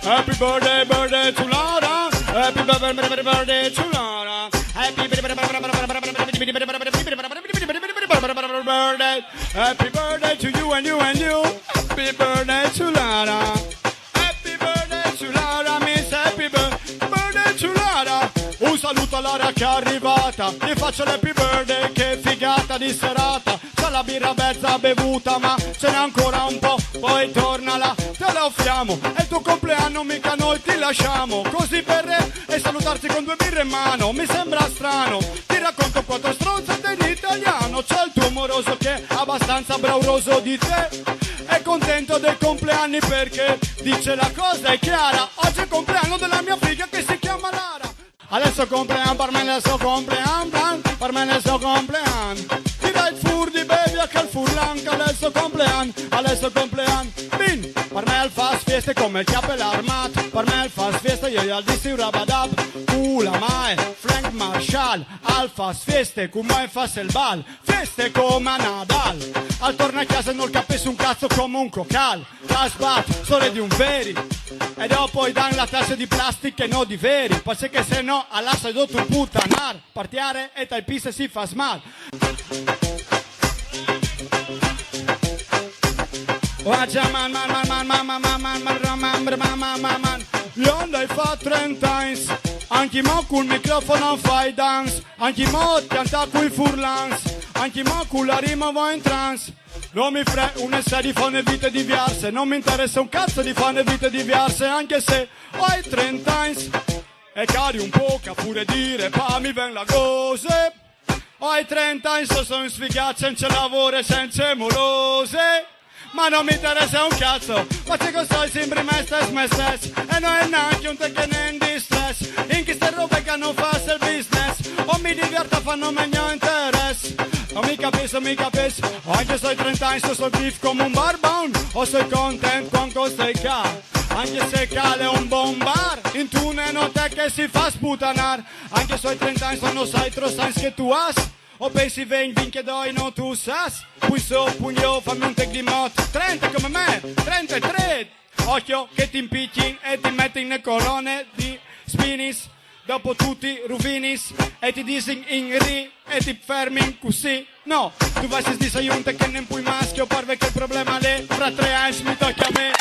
Happy birthday, birthday to Laura. Happy birthday to Laura. Happy birthday. Happy birthday to you and you and you. Happy birthday to Laura. Happy birthday to Laura, miss. Happy birthday to Laura. Un saluto a Laura che è arrivata. Gli faccio l'happy birthday, che figata di serata. C'è la birra mezza bevuta, ma ce n'è ancora un po'. Poi torna là, te la offriamo. È il tuo compleanno, mica noi ti lasciamo. Così per re e salutarsi con 2 birre in mano. Mi sembra strano. Ti racconto 4 stronzate in italiano. C'è il tuo moroso che è abbastanza brauroso di te. È contento del compleanni perché dice la cosa è chiara. Oggi è il compleanno della mia figlia che si chiama Lara. Adesso compleanno, per me adesso compleanno, per me adesso compleanno. Tira il fur di baby a Calfurlan, che adesso compleanno, Bin, per me il fast fiesta come il capo e l'armato. Per me il fast fiesta, io al dissi un rabadab. La mai, Frank Marshall, al fast fieste, come fa il bal. Fieste come a Nadal. Al torna a casa e non capisci un cazzo come un cocal. La sbat, sole di un veri. E dopo i dan la tassa di plastica e no di veri. Poi se che se no alla sei dotto un puttanar. Partiare e tai pisse si fa smal. Io andai fa 30 anni. Anche mo col microfono fai dance. Anche mo canta coi furlans. Anche mo con la rima va in trance. Non mi frega una serie di fanno vite diverse. Non mi interessa un cazzo di fanno vite diverse. Anche se hai 30 anni e cari un po' che pure dire pa mi ven la cose. Hai 30 anni sono sfigato senza lavoro e senza molose. Ma non mi interessa un cazzo. Faccio così sempre me stesso. E non è neanche un te che ne in distress. In che ste robe che non fa il business. O mi diverto fanno meglio interesse. Non mi capisco. Anche se ho 30 anni sto beef come un barbone. O sei contento con cosa ca. Anche se cale un buon bar. In tu ne note che si fa sputanar. Anche se ho 30 anni sono sai trosans che tu has. O pensi vin che doi non tu sas. Poi so pugno fammi un tec di mot. 30 come me, 33. Occhio che ti impicchi e ti metti in corone di spinis. Dopo tutti ruvinis e ti disi in ri e ti fermi così. No, tu vai si sei un te che non puoi maschio. Parve che il problema è fra 3 anni mi tocca a me.